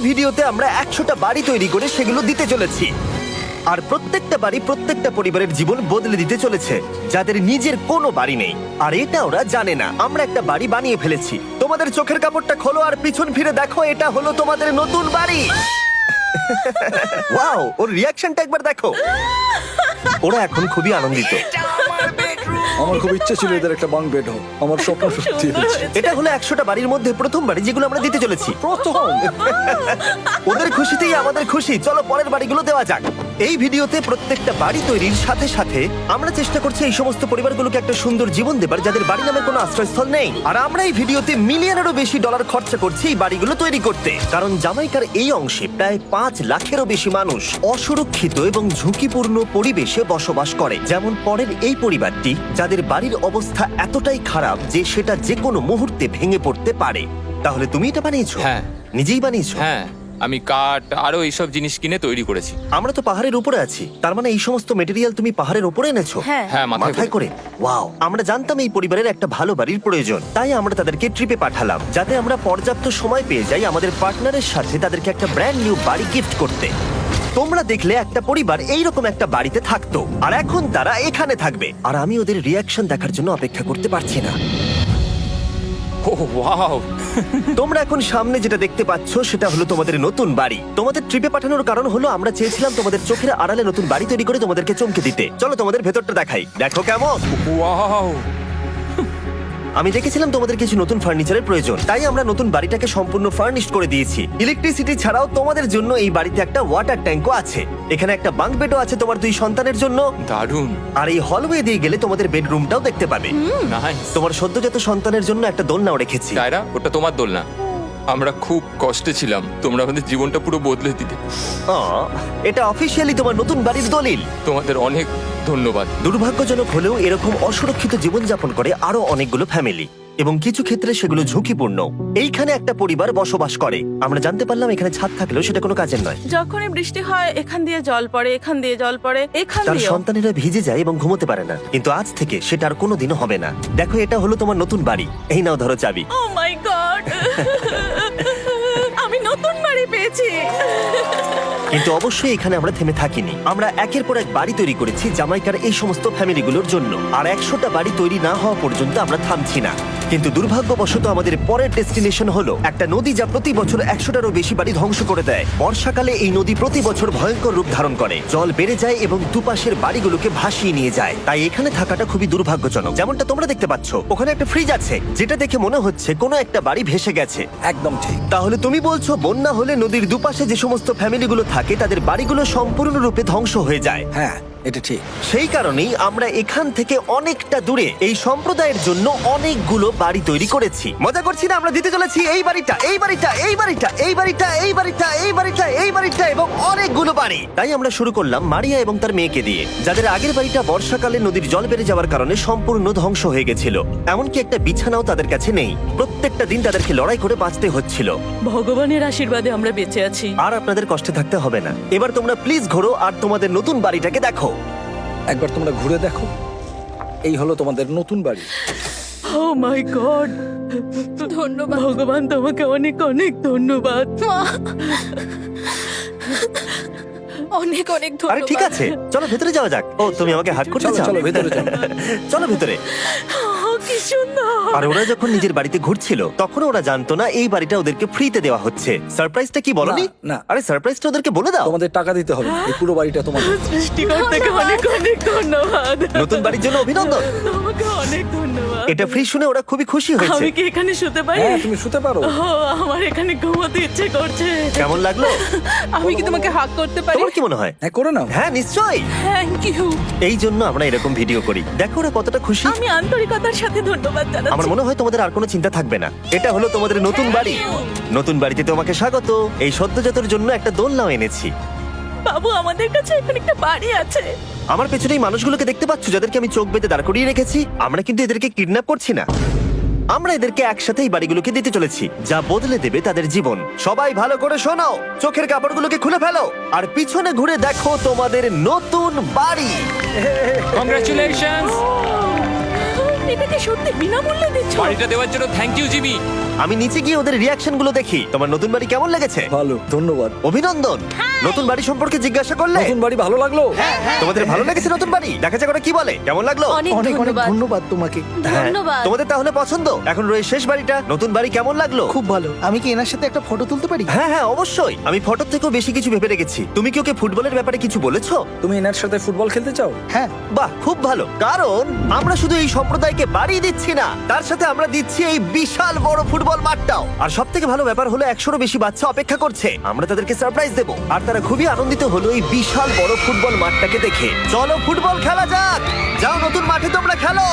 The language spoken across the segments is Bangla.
ভিডিওতে আমরা 100টা বাড়ি তৈরি করে সেগুলো দিতে চলেছি। আর প্রত্যেকটা বাড়ি প্রত্যেকটা পরিবারের জীবন বদলে দিতে চলেছে যাদের নিজের কোনো বাড়ি নেই। আর এটা ওরা জানে না, আমরা একটা বাড়ি বানিয়ে ফেলেছি। তোমাদের চোখের কাপড়টা খোলো আর পিছন ফিরে দেখো, এটা হলো তোমাদের নতুন বাড়ি। ওয়াও, ওর রিয়াকশনটা একবার দেখো। ওরা এখন খুবই আনন্দিত। আমার খুব ইচ্ছে ছিল এদের একটা বাঙ্ক বেড হোক, আমার স্বপ্ন সত্যি হয়েছে। এটা হলো 100টা বাড়ির মধ্যে প্রথম বাড়ি যেগুলো আমরা দিতে চলেছি। প্রথম ওদের খুশিতেই আমাদের খুশি। চলো পরের বাড়িগুলো দেওয়া যাক। এই ভিডিওতে প্রত্যেকটা বাড়ি তৈরির সাথে সাথে আমরা চেষ্টা করছি এই সমস্ত পরিবারগুলোকে একটা সুন্দর জীবন দেবার যাদের বাড়ি নামে কোনো আশ্রয়স্থল নেই। আর আমরা এই ভিডিওতে মিলিয়নেরও বেশি ডলার খরচা করছি এই বাড়িগুলো তৈরি করতে, কারণ জামাইকার এই অংশে প্রায় 5 লাখেরও বেশি মানুষ অসুরক্ষিত এবং ঝুঁকিপূর্ণ পরিবেশে বসবাস করে। যেমন পরের এই পরিবারটি, যাদের বাড়ির অবস্থা এতটাই খারাপ যে সেটা যে কোনো মুহূর্তে ভেঙে পড়তে পারে। তাহলে তুমি এটা বানিয়েছো? হ্যাঁ। নিজেই বানিয়েছো? হ্যাঁ, আমি কাঠ আরো এইসব জিনিস কিনে তৈরি করেছি। আমরা তো পাহাড়ের উপরে আছি, তার মানে এই সমস্ত মেটেরিয়াল তুমি পাহাড়ের উপরে এনেছো? হ্যাঁ। হ্যাঁ, মাথায় করে। ওয়াও, আমরা জানতাম এই পরিবারের একটা ভালো বাড়ির প্রয়োজন, তাই আমরা তাদেরকে ট্রিপে পাঠালাম যাতে আমরা পর্যাপ্ত সময় পেয়ে যাই আমাদের পার্টনারের সাথে তাদেরকে একটা ব্র্যান্ড নিউ বাড়ি গিফট করতে। তোমরা দেখলে একটা পরিবার এইরকম একটা বাড়িতে থাকতো, আর এখন তারা এখানে থাকবে। আর আমি ওদের রিয়াকশন দেখার জন্য অপেক্ষা করতে পারছি না। ও ওয়াও, তোমরা এখন সামনে যেটা দেখতে পাচ্ছ সেটা হলো তোমাদের নতুন বাড়ি। তোমাদের ট্রিপে পাঠানোর কারণ হলো আমরা চেয়েছিলাম তোমাদের চোখের আড়ালে নতুন বাড়ি তৈরি করে তোমাদেরকে চমকে দিতে। চলো তোমাদের ভেতরটা দেখাই, দেখো কেমন। ওয়াও। আমি দেখেছিলাম তোমাদের কিছু নতুন ফার্নিচারের প্রয়োজন, তাই আমরা নতুন বাড়িটাকে সম্পূর্ণ ফার্নিশড করে দিয়েছি। ইলেকট্রিসিটি ছাড়াও তোমাদের জন্য এই বাড়িতে একটা ওয়াটার ট্যাঙ্কও আছে। এখানে একটা বাঙ্ক বেডও আছে তোমার 2 সন্তানের জন্য। দারুণ। আর এই হলওয়ে দিয়ে গেলে তোমাদের বেডরুমটাও দেখতে পাবে। নাইস। তোমার সদ্যজাত সন্তানের জন্য একটা দোলনাও রেখেছি। টায়রা, ওটা তোমার দোলনা। আমরা খুব কষ্টে ছিলাম, তোমরা আমাদের জীবনটা পুরো বদলে দিতে। এটা অফিসিয়ালি তোমার নতুন বাড়ির দলিল। তোমাদের অনেক ধন্যবাদ। দুর্ভাগ্যজনক হলেও এরকম অসুরক্ষিত জীবনযাপন করে আরো অনেকগুলো ফ্যামিলি, এবং কিছু ক্ষেত্রে সেগুলো ঝুঁকিপূর্ণ। এইখানে একটা পরিবার বসবাস করে। আমরা জানতে পারলাম এখানে ছাদ থাকলেও সেটা কোনো কাজের নয়। যখনই বৃষ্টি হয় এখান দিয়ে জল পড়ে, এখান দিয়ে জল পড়ে, এখান তার দিয়ে। সন্তানেরা ভিজে যায় এবং ঘুমোতে পারে না, কিন্তু আজ থেকে সেটা আর কোনোদিনও হবে না। দেখো, এটা হলো তোমার নতুন বাড়ি। এই নাও, ধরো চাবি। ও মাই গড, আমি নতুন বাড়ি পেয়েছি। কিন্তু অবশ্যই এখানে আমরা থেমে থাকিনি। আমরা একের পর এক বাড়ি তৈরি করেছি জামাইকার এই সমস্ত ফ্যামিলিগুলোর জন্য। আর 100টা বাড়ি তৈরি না হওয়া পর্যন্ত আমরা থামছি না। কিন্তু দুর্ভাগ্যবশত আমাদের পরের ডেস্টিনেশন হলো একটা নদী যা প্রতি বছর 100টারও বেশি বাড়ি ধ্বংস করে দেয়। বর্ষাকালে এই নদী প্রতি বছর ভয়ঙ্কর রূপ ধারণ করে, জল বেড়ে যায় এবং দুপাশের বাড়িগুলোকে ভাসিয়ে নিয়ে যায়। তাই এখানে থাকাটা খুবই দুর্ভাগ্যজনক। যেমনটা তোমরা দেখতে পাচ্ছ, ওখানে একটা ফ্রিজ আছে যেটা দেখে মনে হচ্ছে কোনো একটা বাড়ি ভেসে গেছে। একদম ঠিক। তাহলে তুমি বলছো বন্যা হলে নদীর দুপাশে যে সমস্ত ফ্যামিলিগুলো থাকে তাদের বাড়িগুলো সম্পূর্ণরূপে ধ্বংস হয়ে যায়। হ্যাঁ, এটা ঠিক। সেই কারণেই আমরা এখান থেকে অনেকটা দূরে এই সম্প্রদায়ের জন্য অনেকগুলো বাড়ি তৈরি করেছি। মজা করছি না? আমরা দিতে চলেছি এই বাড়িটা, এই বাড়িটা, এই বাড়িটা, এই বাড়িটা, এই বাড়িটা, এই বাড়িটা, এই বাড়িটা এবং অনেকগুলো বাড়ি। তাই আমরা শুরু করলাম মারিয়া এবং তার মেয়েকে দিয়ে, যাদের আগের বাড়িটা বর্ষাকালে নদীর জল বেড়ে যাওয়ার কারণে সম্পূর্ণ ধ্বংস হয়ে গেছিল। এমনকি একটা বিছানাও তাদের কাছে নেই। প্রত্যেকটা দিন তাদেরকে লড়াই করে বাঁচতে হচ্ছিল। ভগবানের আশীর্বাদে আমরা বেঁচে আছি। আর আপনাদের কষ্টে থাকতে হবে না। এবার তোমরা প্লিজ ঘোরো আর তোমাদের নতুন বাড়িটাকে দেখো। একবার তোমরা ঘুরে দেখো, এই হলো তোমাদের নতুন বাড়ি। ও মাই গড, ধন্যবাদ ভগবান, তোমাকে অনেক অনেক ধন্যবাদ। অনেক অনেক আরে ধন্যবাদ। ঠিক আছে, চলো ভেতরে যাওয়া যাক। ও, তুমি আমাকে হাত করতে চলো চাও? চলো ভেতরে যাও। চলো ভেতরে। ও, কি সুন্দর। আর ওরা যখন নিজের বাড়িতে ঘুরছিল তখন ওরা জানতো না এই বাড়িটা ওদেরকে ফ্রিতে দেওয়া হচ্ছে। সারপ্রাইজটা কি বলনি? না, না। আরে সারপ্রাইজটা ওদেরকে বলে দাও। তোমাদের টাকা দিতে হবে, এই পুরো বাড়িটা তোমাদের। সৃষ্টিকর্তাকে অনেক অনেক ধন্যবাদ। নতুন বাড়ির জন্য অভিনন্দন। তোমাকে অনেক ধন্যবাদ। এটা ফ্রি শুনে ওরা খুবই খুশি হয়েছে। আমি কি এখানে শুতে পারি? হ্যাঁ, তুমি শুতে পারো। ও, আমার এখানে ঘুমোতে ইচ্ছে করছে। কেমন লাগলো? আমি কি তোমাকে হাগ করতে পারি? তোমার কি মনে হয়? হ্যাঁ, করে নাও। হ্যাঁ, নিশ্চয়ই। Thank you. এই জন্য আমরা এরকম ভিডিও করি। দেখো ওরা কতটা খুশি। আমি আন্তরিকতার সাথে ধন্যবাদ জানাচ্ছি। আমার মনে হয় তোমাদের আর কোনো চিন্তা থাকবে না। এটা হলো তোমাদের নতুন বাড়ি। নতুন বাড়িতে তোমাকে স্বাগত। এই সদ্যজাতর জন্য একটা দোলনাও এনেছি। বাবু, আমাদের কাছে এখানে একটা বাড়ি আছে। আমার পেছনে এই মানুষগুলোকে দেখতে পাচ্ছ যাদেরকে আমি চোখ বেঁধে দাঁড় করিয়ে রেখেছি? আমরা কিন্তু এদেরকে কিডন্যাপ করছি না। আমরা এদেরকে একসাথে এই বাড়িগুলোকে দিতে চলেছি, যা বদলে দেবে তাদের জীবন। সবাই ভালো করে শোনো, চোখের কাপড়গুলোকে খুলে ফেলো আর পিছনে ঘুরে দেখো তোমাদের নতুন বাড়ি। কংগ্রাচুলেশনস। এটাকে সত্যি বিনামূল্যে দিচ্ছ? বাড়িটা দেওয়ার জন্য থ্যাংক ইউ জিমি। আমি নিচে গিয়ে ওদের রিয়াকশন গুলো দেখি। তোমার নতুন বাড়ি কেমন লেগেছে? ভালো, ধন্যবাদ। অভিনন্দন। নতুন বাড়ি সম্পর্কে জিজ্ঞাসা করলে? নতুন বাড়ি ভালো লাগলো? তোমাদের ভালো লেগেছে নতুন বাড়ি? দেখা যাক ওরা কি বলে। কেমন লাগলো? অনেক অনেক অনেক ধন্যবাদ। ধন্যবাদ তোমাকে। হ্যাঁ, ধন্যবাদ। তোমাদের তাহলে পছন্দ। এখন রয়েছে শেষ বাড়িটা। নতুন বাড়ি কেমন লাগলো? খুব ভালো। আমি কি এনার সাথে একটা ফটো তুলতে পারি? হ্যাঁ হ্যাঁ অবশ্যই। আমি ফটোর থেকেও বেশি কিছু ভেবে রেখেছি। তুমি কি ওকে ফুটবলের ব্যাপারে কিছু বলেছো? তুমি এনার সাথে ফুটবল খেলতে চাও? হ্যাঁ। বাহ, খুব ভালো। কারণ আমরা শুধু এই সম্প্রদায়কে বাড়ি দিচ্ছি না, তার সাথে আমরা দিচ্ছি এই বিশাল বড় ফুটবল মাঠটাও। আর সব থেকে ভালো ব্যাপার হলো 100-রও বেশি বাচ্চা অপেক্ষা করছে। আমরা তাদেরকে সারপ্রাইজ দেবো, আর তারা খুবই আনন্দিত হলো এই বিশাল বড় ফুটবল মাঠটাকে দেখে। চলো ফুটবল খেলা যাক। যাও নতুন মাঠে তোমরা খেলো,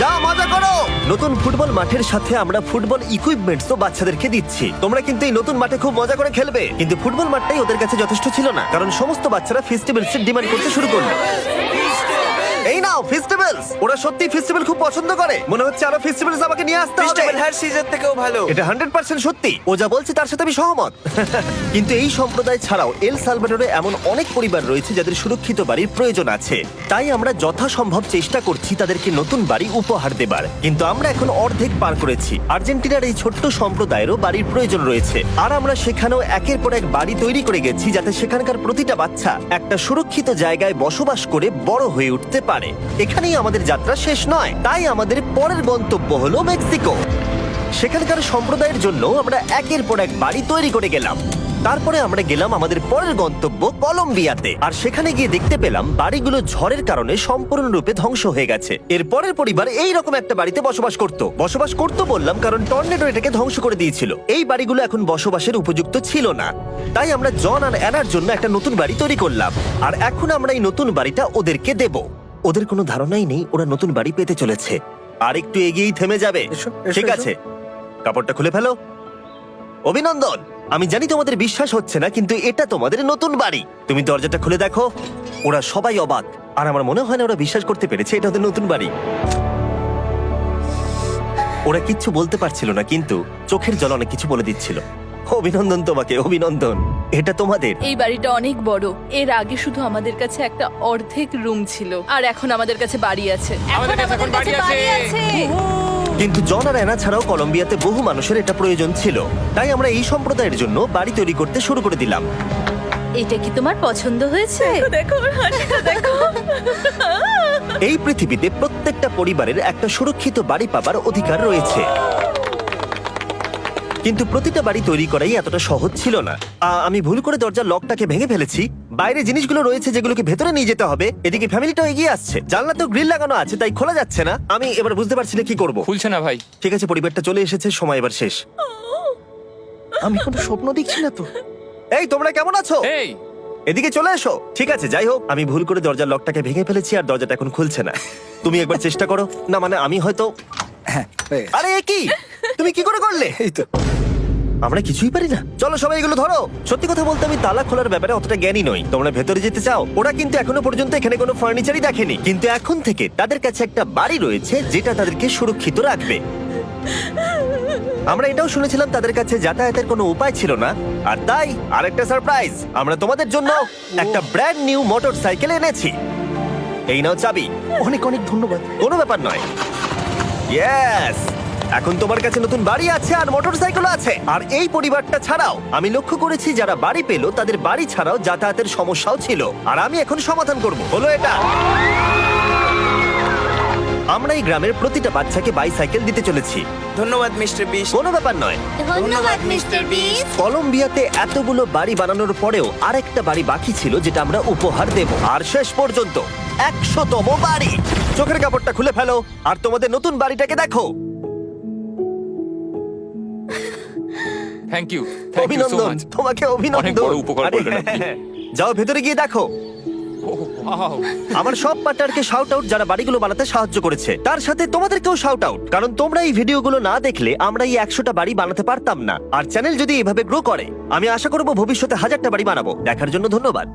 যাও মজা করো। নতুন ফুটবল মাঠের সাথে আমরা ফুটবল ইকুইপমেন্টসও বাচ্চাদেরকে দিচ্ছি। তোমরা কিন্তু এই নতুন মাঠে খুব মজা করে খেলবে। কিন্তু ফুটবল মাঠটাই ওদের কাছে যথেষ্ট ছিল না, কারণ সমস্ত বাচ্চারা ফেস্টিভ্যালস এর ডিমান্ড করতে শুরু করলো। এই নাও ফেস্টিভ্যালস। ওরা সত্যি ফেস্টিভ্যাল খুব পছন্দ করে। মনে হচ্ছে আরো ফেস্টিভ্যালস আমাকে নিয়ে আসতে হবে। হ্যার সিজন থেকেও ভালো। এটা 100% সত্যি। ও যা বলছে তার সাথে আমি সহমত। কিন্তু এই সম্প্রদায় ছাড়াও এল সালভাডোরে এমন অনেক পরিবার রয়েছে যাদের সুরক্ষিত বাড়ির প্রয়োজন আছে। তাই আমরা যথাসম্ভব চেষ্টা করছি তাদেরকে নতুন বাড়ি উপহার দেবার। কিন্তু আমরা এখন অর্ধেক পার করেছি। আর্জেন্টিনার এই ছোট্ট সম্প্রদায়েরও বাড়ির প্রয়োজন রয়েছে, আর আমরা সেখানেও একের পর এক বাড়ি তৈরি করে গেছি যাতে সেখানকার প্রতিটা বাচ্চা একটা সুরক্ষিত জায়গায় বসবাস করে বড় হয়ে উঠতে পারে। এখানেই আমাদের যাত্রা শেষ নয়, তাই আমাদের পরের গন্তব্য হলো মেক্সিকো। সেখানকার সম্প্রদায়ের জন্য আমরা একের পর এক বাড়ি তৈরি করে গেলাম। তারপরে আমরা গেলাম আমাদের পরের গন্তব্য কলম্বিয়াতে, আর সেখানে গিয়ে দেখতে পেলাম বাড়িগুলো ঝড়ের কারণে সম্পূর্ণরূপে ধ্বংস হয়ে গেছে। এর পরের পরিবার এই রকম একটা বাড়িতে বসবাস করতো বললাম কারণ টর্নেডো এটাকে ধ্বংস করে দিয়েছিল। এই বাড়িগুলো এখন বসবাসের উপযুক্ত ছিল না, তাই আমরা জন আর অ্যানার জন্য একটা নতুন বাড়ি তৈরি করলাম। আর এখন আমরা এই নতুন বাড়িটা ওদেরকে দেব। ওদের কোনো ধারণাই নেই ওরা নতুন বাড়ি পেতে চলেছে। আর একটু এগিয়েই থেমে যাবে। এসো, এসো, ঠিক এসো। আছে, কাপড়টা খুলে ফেলো। অভিনন্দন। আমি জানি তোমাদের বিশ্বাস হচ্ছে না, কিন্তু এটা তোমাদের নতুন বাড়ি। তুমি দরজাটা খুলে দেখো। ওরা সবাই অবাক, আর আমার মনে হয় না ওরা বিশ্বাস করতে পেরেছে এটা ওদের নতুন বাড়ি। ওরা কিচ্ছু বলতে পারছিল না, কিন্তু চোখের জল অনেক কিছু বলে দিচ্ছিল। অভিনন্দন তোমাকে, অভিনন্দন। এটা তোমাদের। এই বাড়িটা অনেক বড়। এর আগে শুধু আমাদের কাছে একটা অর্ধেক রুম ছিল, আর এখন আমাদের কাছে বাড়ি আছে। আমাদের কাছে এখন বাড়ি আছে। কিন্তু জন আর অ্যানা ছাড়াও কলম্বিয়াতে বহু মানুষের এটা প্রয়োজন ছিল, তাই আমরা এই সম্প্রদায়ের জন্য বাড়ি তৈরি করতে শুরু করে দিলাম। এটা কি তোমার পছন্দ হয়েছে? দেখো ওর হাসিটা দেখো। এই পৃথিবীতে প্রত্যেকটা পরিবারের একটা সুরক্ষিত বাড়ি পাবার অধিকার রয়েছে, কিন্তু প্রতিটা বাড়ি তৈরি করাই এতটা সহজ ছিল না। আমি ভুল করে দরজার লকটাকে ভেঙে ফেলেছি। বাইরে জিনিসগুলো রয়েছে যেগুলোকে ভেতরে নিয়ে যেতে হবে। এদিকে ফ্যামিলিটাও এগিয়ে আসছে। জানলাতেও গ্রিল লাগানো আছে, তাই খোলা যাচ্ছে না। আমি এবার বুঝতে পারছি না কি করব। খুলছে না ভাই। ঠিক আছে, পরিবারটা চলে এসেছে, সময় এবার শেষ। আমি কোনো স্বপ্ন দেখছি না তো। এই তোমরা কেমন আছো? এই এদিকে চলে এসো। ঠিক আছে, যাই হোক, আমি ভুল করে দরজার লকটাকে ভেঙে ফেলেছি আর দরজাটা এখন খুলছে না। তুমি একবার চেষ্টা করো না, মানে আমি হয়তো। হ্যাঁ, হয়ে গেছে। আরে এ কি, তুমি কি করে করলে? এই তো। আমরা কিছুই পারি না। চলো সবাই এগুলো ধরো। সত্যি কথা বলতে আমি তালা খোলার ব্যাপারে অতটা জ্ঞানী নই। তোমরা ভেতরে যেতে চাও? ওরা কিন্তু এখনো পর্যন্ত এখানে কোনো ফার্নিচারই দেখেনি, কিন্তু এখন থেকে তাদের কাছে একটা বাড়ি রয়েছে যেটা তাদেরকে সুরক্ষিত রাখবে। আমরা এটাও শুনেছিলাম তাদের কাছে যাতায়াতের কোনো উপায় ছিল না, আর তাই আরেকটা সারপ্রাইজ, আমরা তোমাদের জন্য একটা ব্র্যান্ড নিউ মোটরসাইকেল এনেছি। এই নাও চাবি। অনেক অনেক ধন্যবাদ। কোনো ব্যাপার নয়। ইয়েস, এখন তোমার কাছে নতুন বাড়ি আছে আর মোটরসাইকেল আছে। আর এই পরিবারটা ছাড়াও আমি লক্ষ্য করেছি যারা বাড়ি পেল তাদের বাড়ি ছাড়াও যাতায়াতের সমস্যাও ছিল, আর আমি এখন সমাধান করব। হলো এটা। আমরা এই গ্রামের প্রতিটা বাচ্চাকে বাইসাইকেল দিতে চলেছি। ধন্যবাদ মিস্টার বিশ। কোনো ব্যাপার নয়। ধন্যবাদ মিস্টার বিস্ট। কলম্বিয়াতে এতগুলো বাড়ি বানানোর পরেও আরেকটা বাড়ি বাকি ছিল যেটা আমরা উপহার দেব। আর শেষ পর্যন্ত 100তম বাড়ি। চোখের কাপড়টা খুলে ফেলো আর তোমাদের নতুন বাড়িটাকে দেখো। থ্যাংক ইউ সো অভিনন্দন মাচ। তোমাকে, অভিনন্দন। অনেক বড় উপকার আরে করলেন আপনি। হ্যাঁ, যাও ভেতরে গিয়ে দেখো। ওয়াও। আমার সব পার্টনারকে শাউট আউট যারা বাড়িগুলো বানাতে সাহায্য করেছে। তার সাথে তোমাদেরকেও শাউট আউট, কারণ তোমরা এই ভিডিওগুলো না দেখলে আমরা এই 100টা বাড়ি বানাতে পারতাম না। আর চ্যানেল যদি এভাবে গ্রো করে, আমি আশা করব ভবিষ্যতে 1000টা বাড়ি বানাবো। দেখার জন্য ধন্যবাদ।